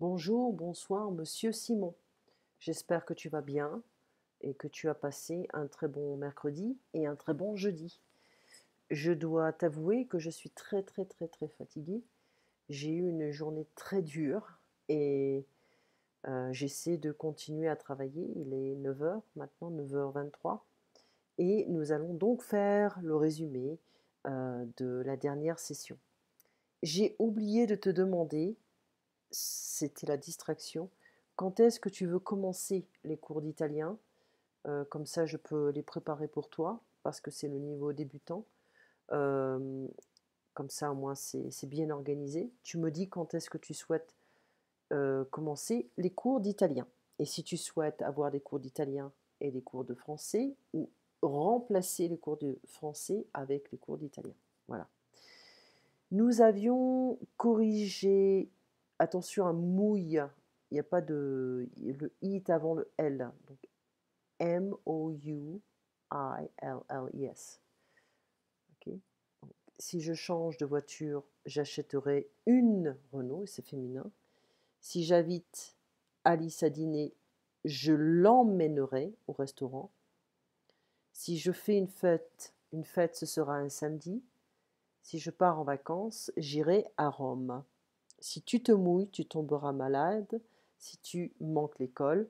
Bonjour, bonsoir, monsieur Simon. J'espère que tu vas bien et que tu as passé un très bon mercredi et un très bon jeudi. Je dois t'avouer que je suis très très très très fatiguée. J'ai eu une journée très dure et j'essaie de continuer à travailler. Il est 9 heures maintenant, 9h23. Et nous allons donc faire le résumé de la dernière session. J'ai oublié de te demander, c'était la distraction. Quand est-ce que tu veux commencer les cours d'italien? Comme ça, je peux les préparer pour toi, parce que c'est le niveau débutant. Euh, Comme ça, au moins, c'est bien organisé. Tu me dis quand est-ce que tu souhaites commencer les cours d'italien. Et si tu souhaites avoir des cours d'italien et des cours de français, ou remplacer les cours de français avec les cours d'italien. Voilà. Nous avions corrigé, attention à mouille, il n'y a pas de, le i est avant le l, donc M-O-U-I-L-L-E-S. Ok. Donc, si je change de voiture, j'achèterai une Renault, et c'est féminin. Si j'invite Alice à dîner, je l'emmènerai au restaurant. Si je fais une fête, ce sera un samedi. Si je pars en vacances, j'irai à Rome. Si tu te mouilles, tu tomberas malade. Si tu manques l'école,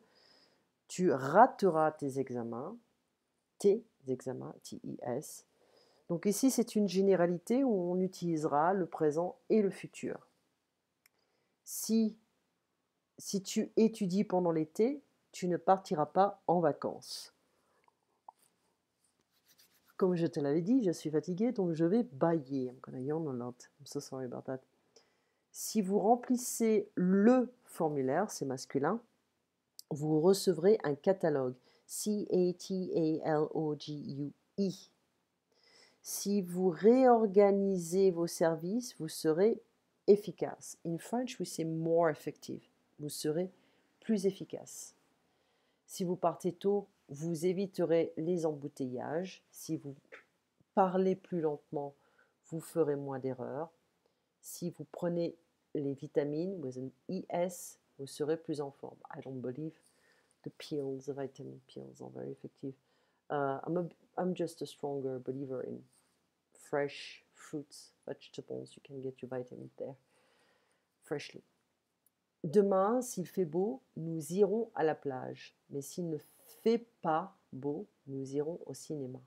tu rateras tes examens, TIS. Donc ici, c'est une généralité où on utilisera le présent et le futur. Si tu étudies pendant l'été, tu ne partiras pas en vacances. Comme je te l'avais dit, je suis fatiguée, donc je vais bailler. I'm gonna yawn a lot. I'm so sorry about that. Si vous remplissez le formulaire, c'est masculin, vous recevrez un catalogue. C-A-T-A-L-O-G-U-E. Si vous réorganisez vos services, vous serez efficace. In French, we say more effective. Vous serez plus efficace. Si vous partez tôt, vous éviterez les embouteillages. Si vous parlez plus lentement, vous ferez moins d'erreurs. Si vous prenez les vitamines with an ES, vous serez plus en forme. I don't believe the pills, the vitamin pills are very effective. I'm just a stronger believer in fresh fruits, vegetables. You can get your vitamins there freshly. Demain, s'il fait beau, nous irons à la plage. Mais s'il ne fait pas beau, nous irons au cinéma.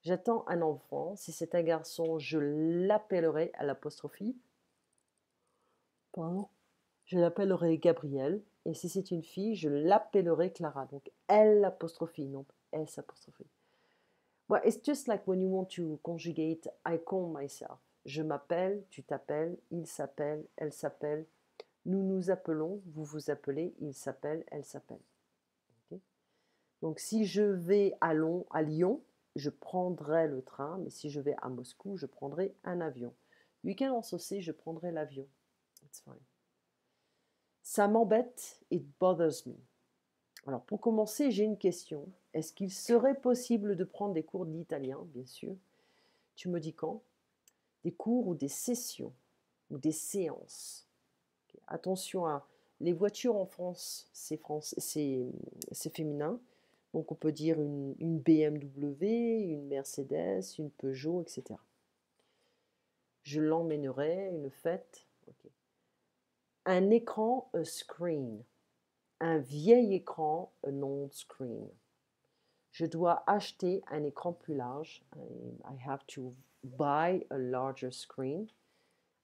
J'attends un enfant. Si c'est un garçon, je l'appellerai à l'apostrophie. Pardon. Je l'appellerai Gabriel. Et si c'est une fille, je l'appellerai Clara. Donc L apostrophe, non S apostrophe. Well, it's just like when you want to conjugate, I call myself. Je m'appelle, tu t'appelles, il s'appelle, elle s'appelle. Nous nous appelons, vous vous appelez, il s'appelle, elle s'appelle. Okay. Donc si je vais à Lyon, je prendrai le train, mais si je vais à Moscou, je prendrai un avion. You can also say je prendrai l'avion. It's fine. Ça m'embête, it bothers me. Alors pour commencer, j'ai une question. Est-ce qu'il serait possible de prendre des cours d'italien, bien sûr? Tu me dis quand? Des cours ou des sessions ou des séances. Okay. Attention à les voitures en France, c'est féminin. Donc on peut dire une BMW, une Mercedes, une Peugeot, etc. Je l'emmènerai, une fête. Okay. Un écran, a screen. Un vieil écran, an old screen. Je dois acheter un écran plus large. I have to buy a larger screen.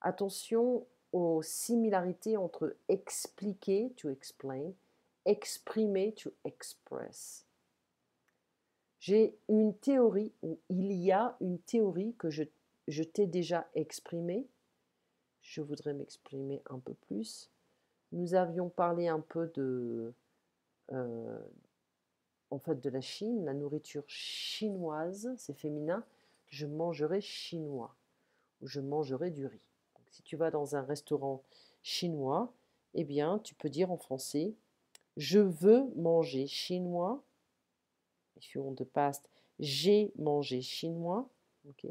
Attention aux similarités entre expliquer, to explain, exprimer, to express. J'ai une théorie, ou il y a une théorie que je t'ai déjà exprimée. Je voudrais m'exprimer un peu plus. Nous avions parlé un peu en fait, de la Chine, la nourriture chinoise, c'est féminin. Je mangerai chinois, ou je mangerai du riz. Donc, si tu vas dans un restaurant chinois, eh bien, tu peux dire en français, je veux manger chinois. If you want the past, j'ai mangé chinois, ok,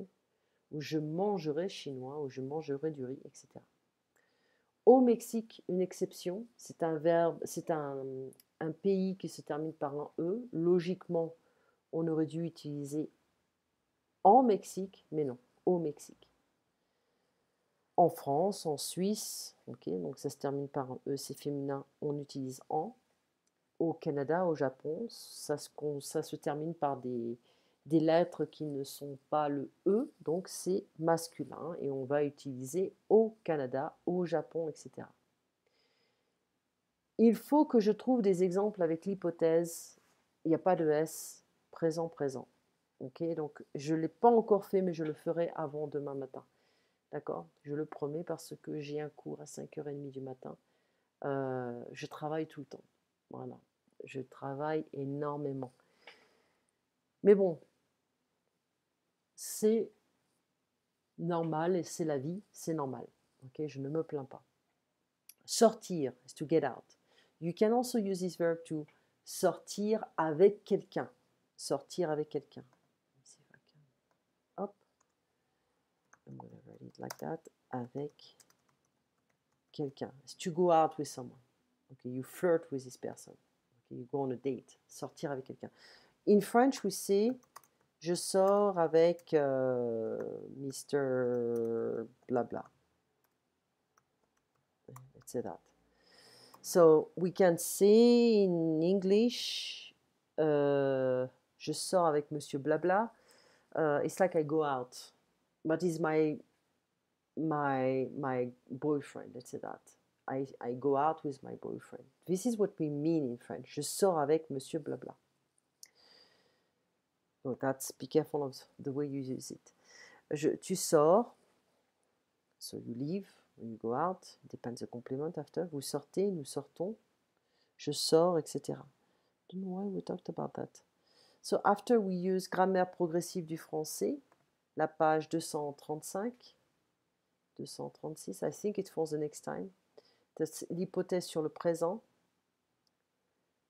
ou je mangerai chinois, ou je mangerai du riz, etc. Au Mexique, une exception, c'est un verbe, c'est un pays qui se termine par un E. Logiquement, on aurait dû utiliser en Mexique, mais non, au Mexique. En France, en Suisse, ok, donc ça se termine par un E, c'est féminin, on utilise en. Au Canada, au Japon, ça se termine par des lettres qui ne sont pas le E, donc c'est masculin et on va utiliser au Canada, au Japon, etc. Il faut que je trouve des exemples avec l'hypothèse, il n'y a pas de S, présent, présent. Ok, donc je ne l'ai pas encore fait, mais je le ferai avant demain matin. D'accord? Je le promets parce que j'ai un cours à 5h30 du matin. Je travaille tout le temps. Voilà. Je travaille énormément. Mais bon, c'est normal et c'est la vie, c'est normal. Ok, je ne me plains pas. Sortir is to get out. You can also use this verb to sortir avec quelqu'un. Sortir avec quelqu'un. Hop. I'm going to write it like that. Avec quelqu'un. It's to go out with someone. Okay, you flirt with this person. Okay, you go on a date. Sortir avec quelqu'un. In French, we say je sors avec Mr. Blabla. Let's say that. So we can say in English, je sors avec Monsieur Blabla. It's like I go out, but he's my boyfriend. Let's say that. I go out with my boyfriend. This is what we mean in French. Je sors avec Monsieur Blabla. So that's, be careful of the way you use it. Tu sors, so you leave, when you go out, depends the complement after. Vous sortez, nous sortons, je sors, etc. I don't know why we talked about that. So after we use grammaire progressive du français, la page 235, 236, I think it's for the next time. L'hypothèse sur le présent.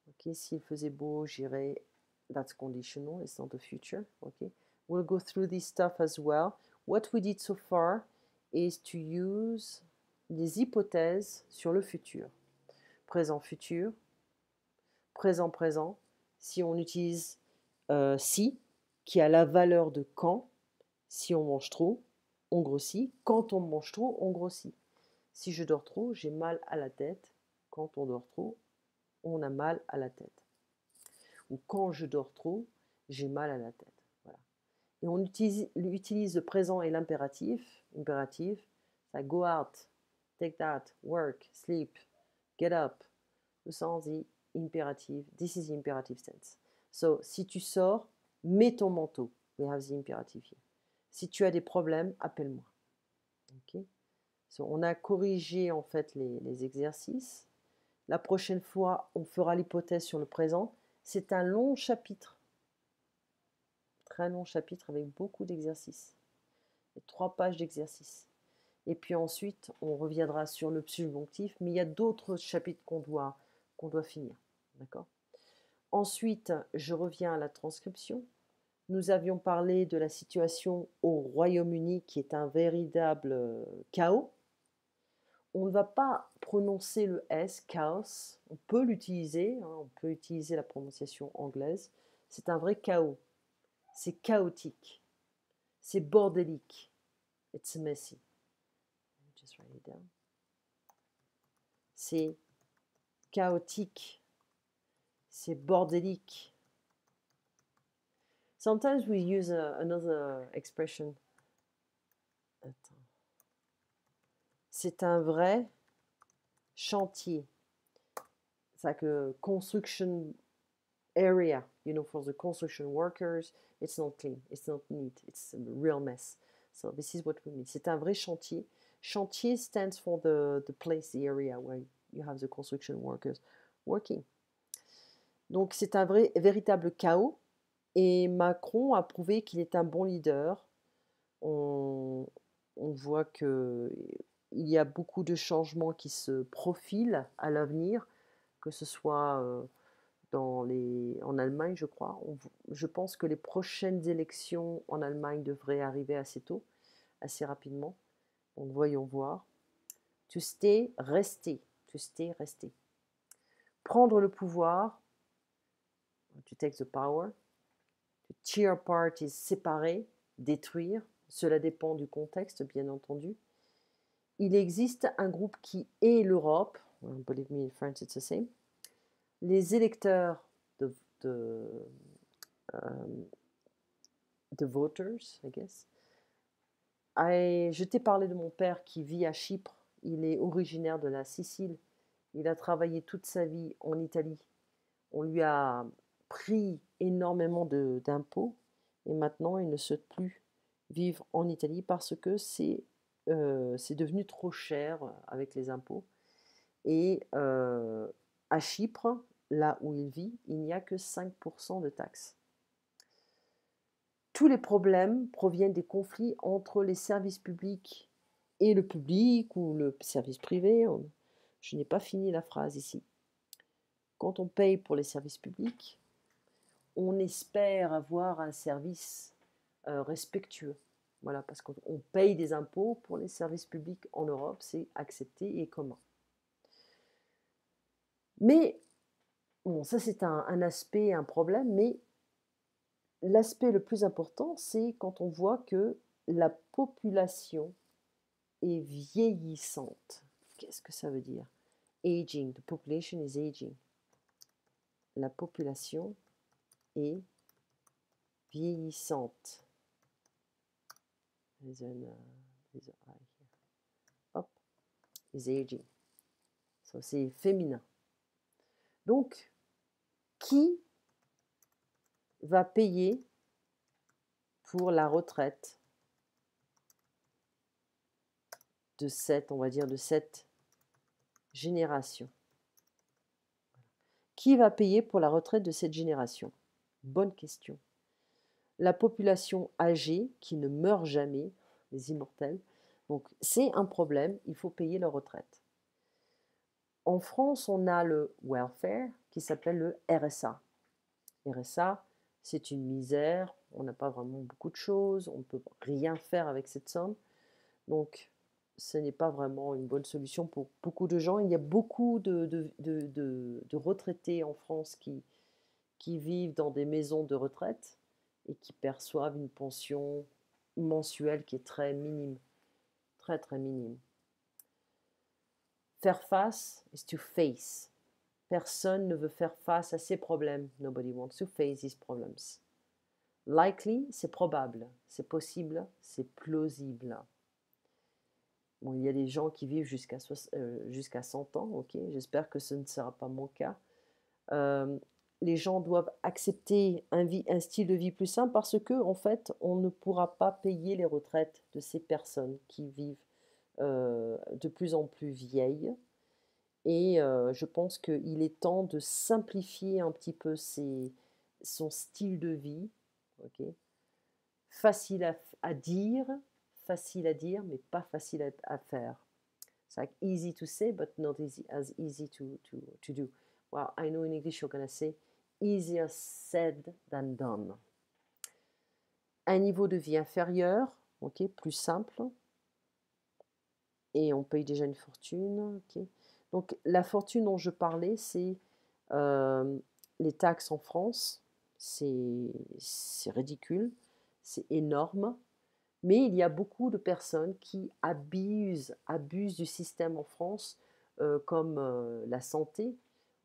Ok, s'il faisait beau, j'irais. That's conditional, it's not the future. Okay, we'll go through this stuff as well. What we did so far is to use les hypothèses sur le futur. Présent, futur. Présent, présent. Si on utilise si, qui a la valeur de quand. Si on mange trop, on grossit. Quand on mange trop, on grossit. Si je dors trop, j'ai mal à la tête. Quand on dort trop, on a mal à la tête. Ou quand je dors trop, j'ai mal à la tête. Voilà. Et on utilise le présent et l'impératif. Impératif, ça go out, take that, work, sleep, get up. Tout ça, on dit impératif. This is the imperative tense. So, si tu sors, mets ton manteau. We have the imperative here. Si tu as des problèmes, appelle-moi. Okay? So, on a corrigé en fait les exercices. La prochaine fois, on fera l'hypothèse sur le présent. C'est un long chapitre. Très long chapitre avec beaucoup d'exercices. 3 pages d'exercices. Et puis ensuite, on reviendra sur le subjonctif, mais il y a d'autres chapitres qu'on doit finir. D'accord ? Ensuite, je reviens à la transcription. Nous avions parlé de la situation au Royaume-Uni qui est un véritable chaos. On ne va pas prononcer le S, chaos. On peut l'utiliser, hein, on peut utiliser la prononciation anglaise. C'est un vrai chaos. C'est chaotique. C'est bordélique. It's messy. Just write it down. C'est chaotique. C'est bordélique. Sometimes we use another expression. Attends. C'est un vrai chantier. It's like a construction area, you know, for the construction workers. It's not clean, it's not neat, it's a real mess. So this is what we mean. C'est un vrai chantier. Chantier stands for the place, the area where you have the construction workers working. Donc c'est un véritable chaos. Et Macron a prouvé qu'il est un bon leader. On voit qu'il y a beaucoup de changements qui se profilent à l'avenir, que ce soit en Allemagne, je crois. Je pense que les prochaines élections en Allemagne devraient arriver assez tôt, assez rapidement. Donc voyons voir. To stay, rester. To stay, rester. Prendre le pouvoir. To take the power. To tear apart is séparer, détruire. Cela dépend du contexte, bien entendu. Il existe un groupe qui est l'Europe. Believe me, in French, it's the same. Les électeurs de voters, I guess. Je t'ai parlé de mon père qui vit à Chypre. Il est originaire de la Sicile. Il a travaillé toute sa vie en Italie. On lui a pris énormément d'impôts et maintenant il ne souhaite plus vivre en Italie parce que c'est devenu trop cher avec les impôts. Et à Chypre, là où il vit, il n'y a que 5% de taxes. Tous les problèmes proviennent des conflits entre les services publics et le public ou le service privé. Je n'ai pas fini la phrase ici. Quand on paye pour les services publics, on espère avoir un service respectueux. Voilà, parce qu'on paye des impôts pour les services publics en Europe, c'est accepté et commun. Mais, bon, ça c'est un aspect, un problème, mais l'aspect le plus important, c'est quand on voit que la population est vieillissante. Qu'est-ce que ça veut dire? Aging, the population is aging. La population est vieillissante. Hop, is aging. So, c'est féminin. Donc, qui va payer pour la retraite de cette génération? Qui va payer pour la retraite de cette génération? Bonne question. La population âgée qui ne meurt jamais, les immortels. Donc c'est un problème, il faut payer leur retraite. En France, on a le welfare qui s'appelle le RSA. RSA, c'est une misère, on n'a pas vraiment beaucoup de choses, on ne peut rien faire avec cette somme. Donc ce n'est pas vraiment une bonne solution pour beaucoup de gens. Il y a beaucoup de retraités en France qui vivent dans des maisons de retraite et qui perçoivent une pension mensuelle qui est très minime, très très minime. Faire face is to face. Personne ne veut faire face à ses problèmes. Nobody wants to face his problems. Likely, c'est probable, c'est possible, c'est plausible. Bon, il y a des gens qui vivent jusqu'à 100 ans, ok, j'espère que ce ne sera pas mon cas. Les gens doivent accepter un style de vie plus simple parce que, en fait, on ne pourra pas payer les retraites de ces personnes qui vivent de plus en plus vieilles. Et je pense qu'il est temps de simplifier un petit peu son style de vie. Okay. Facile à dire, mais pas facile à faire. It's like easy to say, but not as easy to do. Well, I know in English you're going to say easier said than done. Un niveau de vie inférieur, ok, plus simple, et on paye déjà une fortune, ok. Donc la fortune dont je parlais, c'est les taxes en France, c'est ridicule, c'est énorme, mais il y a beaucoup de personnes qui abusent du système en France, comme la santé,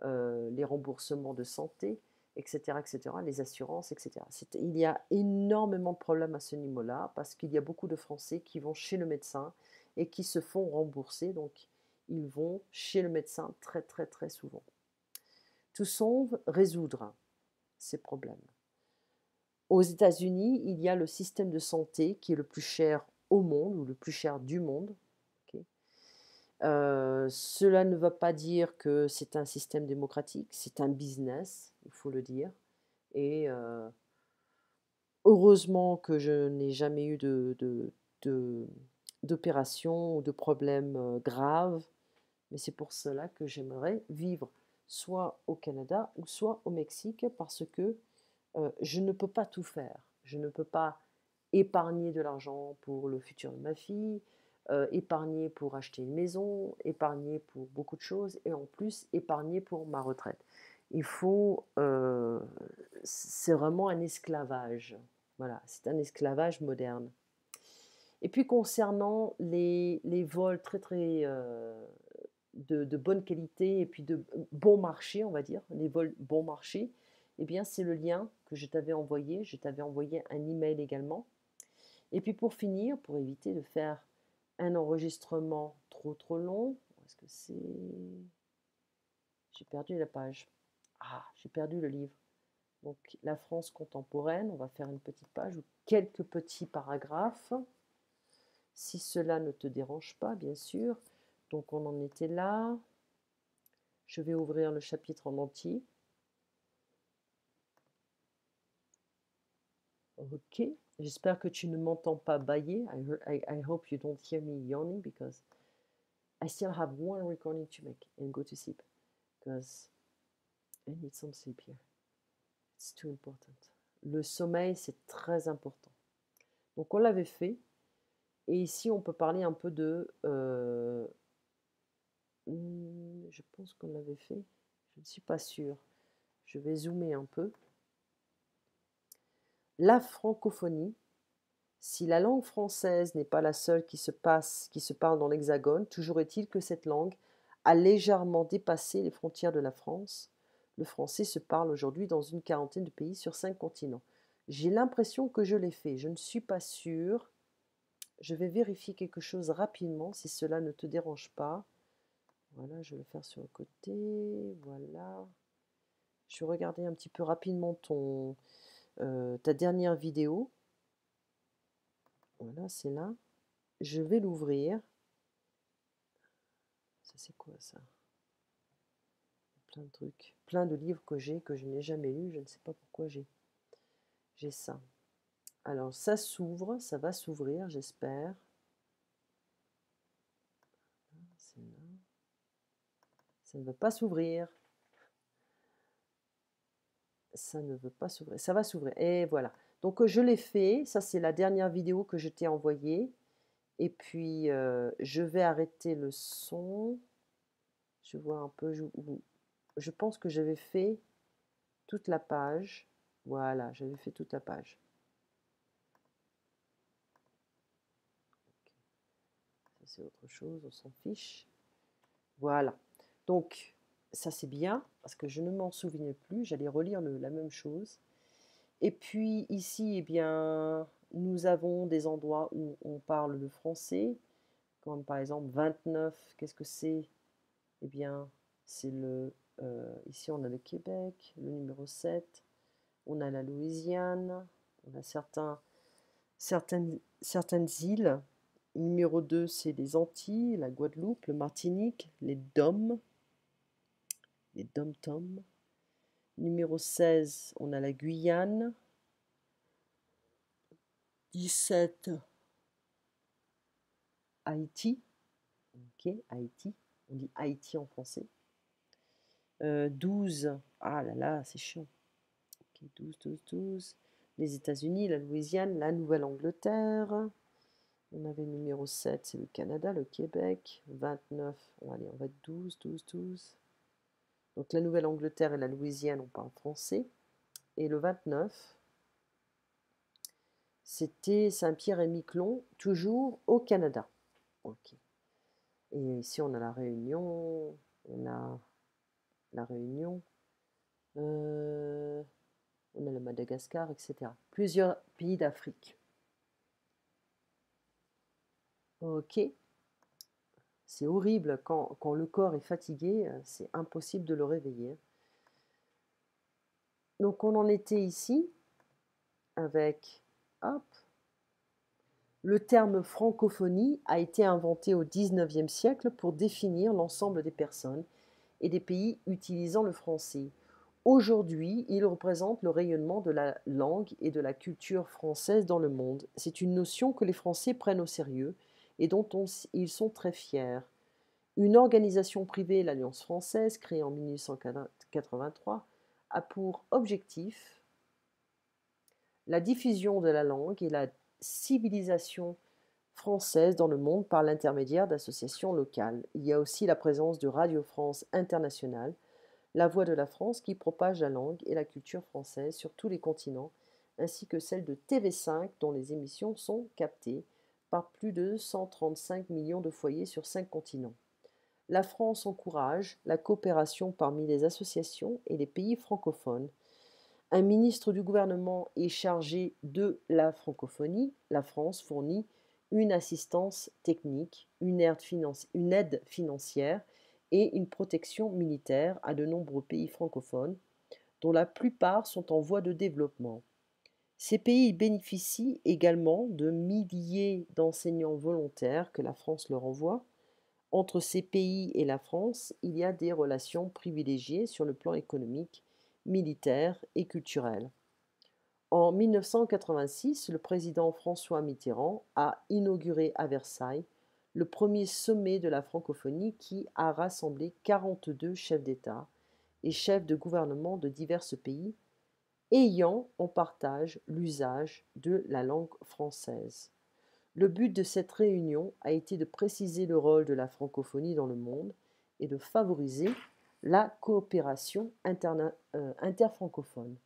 les remboursements de santé, etc., les assurances, etc. Il y a énormément de problèmes à ce niveau-là parce qu'il y a beaucoup de Français qui vont chez le médecin et qui se font rembourser, donc ils vont chez le médecin très très très souvent. To solve, résoudre ces problèmes. Aux États-Unis, il y a le système de santé qui est le plus cher au monde ou le plus cher du monde. Okay. Cela ne veut pas dire que c'est un système démocratique, c'est un business, il faut le dire. Et heureusement que je n'ai jamais eu d'opération ou de problèmes graves, mais c'est pour cela que j'aimerais vivre soit au Canada ou soit au Mexique parce que je ne peux pas tout faire. Je ne peux pas épargner de l'argent pour le futur de ma fille. épargner pour acheter une maison, épargner pour beaucoup de choses et en plus épargner pour ma retraite. Il faut, c'est vraiment un esclavage. Voilà, c'est un esclavage moderne. Et puis concernant les vols très très de bonne qualité et puis de bon marché, on va dire, les vols bon marché, eh bien c'est le lien que je t'avais envoyé. Je t'avais envoyé un email également. Et puis pour finir, pour éviter de faire un enregistrement trop trop long, où est-ce que c'est? J'ai perdu la page. Ah, j'ai perdu le livre. Donc la France contemporaine, on va faire une petite page ou quelques petits paragraphes, si cela ne te dérange pas, bien sûr. Donc on en était là. Je vais ouvrir le chapitre en entier. Ok. J'espère que tu ne m'entends pas bâiller. I hope you don't hear me yawning because I still have one recording to make and go to sleep because I need some sleep here. It's too important. Le sommeil, c'est très important. Donc on l'avait fait. Et ici, on peut parler un peu de... je pense qu'on l'avait fait. Je ne suis pas sûre. Je vais zoomer un peu. La francophonie. Si la langue française n'est pas la seule qui se parle dans l'Hexagone, toujours est-il que cette langue a légèrement dépassé les frontières de la France. Le français se parle aujourd'hui dans une quarantaine de pays sur 5 continents. J'ai l'impression que je l'ai fait, je ne suis pas sûre. Je vais vérifier quelque chose rapidement si cela ne te dérange pas. Voilà, je vais le faire sur le côté. Voilà. Je vais regarder un petit peu rapidement ta dernière vidéo. Voilà, c'est là. Je vais l'ouvrir. Ça, c'est quoi ça? Plein de trucs. Plein de livres que je n'ai jamais lus. Je ne sais pas pourquoi j'ai ça. Alors, ça s'ouvre. Ça va s'ouvrir, j'espère. C'est là. Ça ne veut pas s'ouvrir. Ça ne veut pas s'ouvrir. Ça va s'ouvrir. Et voilà. Donc, je l'ai fait. Ça, c'est la dernière vidéo que je t'ai envoyée. Et puis, je vais arrêter le son. Je vois un peu. Je pense que j'avais fait toute la page. Voilà, j'avais fait toute la page. Ça, c'est autre chose. On s'en fiche. Voilà. Donc, ça, c'est bien parce que je ne m'en souvenais plus. J'allais relire la même chose. Et puis, ici, eh bien, nous avons des endroits où on parle le français. Comme par exemple 29, qu'est-ce que c'est? Eh bien, c'est ici on a le Québec, le numéro 7, on a la Louisiane, on a certaines îles. Numéro 2, c'est les Antilles, la Guadeloupe, le Martinique, les DOM, les dom-toms. Numéro 16, on a la Guyane. 17, Haïti. Ok, Haïti. On dit Haïti en français. 12, ah là là, c'est chiant. Okay, 12. Les États-Unis, la Louisiane, la Nouvelle-Angleterre. On avait le numéro 7, c'est le Canada, le Québec. 29, allez, on va être 12. Donc la Nouvelle-Angleterre et la Louisiane, on parle français. Et le 29, c'était Saint-Pierre-et-Miquelon, toujours au Canada. Ok. Et ici, on a la Réunion. On a la Réunion. On a le Madagascar, etc. Plusieurs pays d'Afrique. Ok. C'est horrible quand le corps est fatigué, c'est impossible de le réveiller. Donc on en était ici avec, hop, le terme francophonie a été inventé au XIXe siècle pour définir l'ensemble des personnes et des pays utilisant le français. Aujourd'hui, il représente le rayonnement de la langue et de la culture française dans le monde. C'est une notion que les Français prennent au sérieux et dont ils sont très fiers. Une organisation privée, l'Alliance française, créée en 1883, a pour objectif la diffusion de la langue et la civilisation françaises dans le monde par l'intermédiaire d'associations locales. Il y a aussi la présence de Radio France Internationale, la Voix de la France qui propage la langue et la culture française sur tous les continents, ainsi que celle de TV5 dont les émissions sont captées par plus de 135 millions de foyers sur 5 continents. La France encourage la coopération parmi les associations et les pays francophones. Un ministre du gouvernement est chargé de la francophonie. La France fournit une assistance technique, une aide financière et une protection militaire à de nombreux pays francophones, dont la plupart sont en voie de développement. Ces pays bénéficient également de milliers d'enseignants volontaires que la France leur envoie. Entre ces pays et la France, il y a des relations privilégiées sur le plan économique, militaire et culturel. En 1986, le président François Mitterrand a inauguré à Versailles le premier sommet de la francophonie qui a rassemblé 42 chefs d'État et chefs de gouvernement de divers pays ayant en partage l'usage de la langue française. Le but de cette réunion a été de préciser le rôle de la francophonie dans le monde et de favoriser la coopération interfrancophone.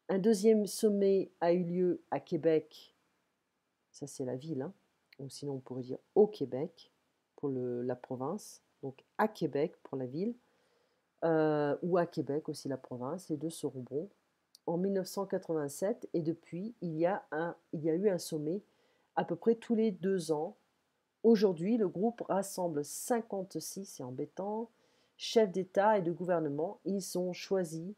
Un deuxième sommet a eu lieu à Québec, ça c'est la ville, hein, ou sinon on pourrait dire au Québec pour la province, donc à Québec pour la ville, ou à Québec aussi la province, les deux seront bons, en 1987, et depuis il y a eu un sommet à peu près tous les 2 ans. Aujourd'hui, le groupe rassemble 56, c'est embêtant, chefs d'État et de gouvernement. Ils ont choisi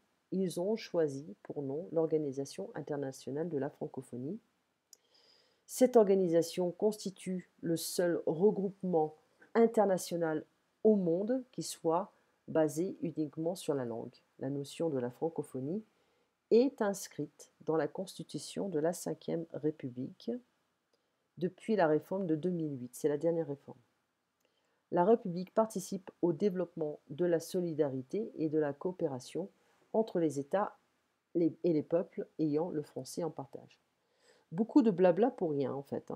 pour nom l'Organisation internationale de la francophonie. Cette organisation constitue le seul regroupement international au monde qui soit basé uniquement sur la langue. La notion de la francophonie est inscrite dans la Constitution de la Ve République depuis la réforme de 2008. C'est la dernière réforme. La République participe au développement de la solidarité et de la coopération entre les États et les peuples ayant le français en partage. Beaucoup de blabla pour rien en fait.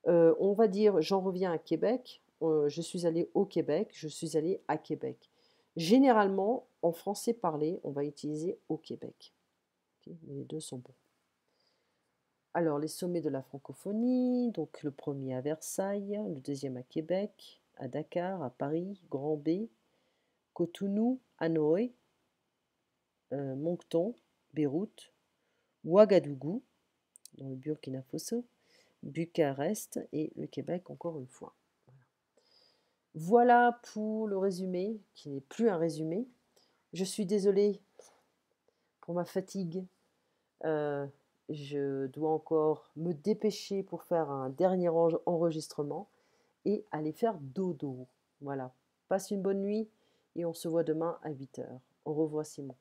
On va dire j'en reviens à Québec, je suis allé au Québec, je suis allé à Québec. Généralement, en français parlé, on va utiliser au Québec. Okay, les deux sont bons. Alors, les sommets de la francophonie, donc le premier à Versailles, le deuxième à Québec, à Dakar, à Paris, Grand-Bay, Cotonou, Hanoï, Moncton, Beyrouth, Ouagadougou, dans le Burkina Faso, Bucarest et le Québec encore une fois. Voilà pour le résumé, qui n'est plus un résumé. Je suis désolée pour ma fatigue. Je dois encore me dépêcher pour faire un dernier enregistrement et aller faire dodo. Voilà. Passe une bonne nuit et on se voit demain à 8h. Au revoir Simon.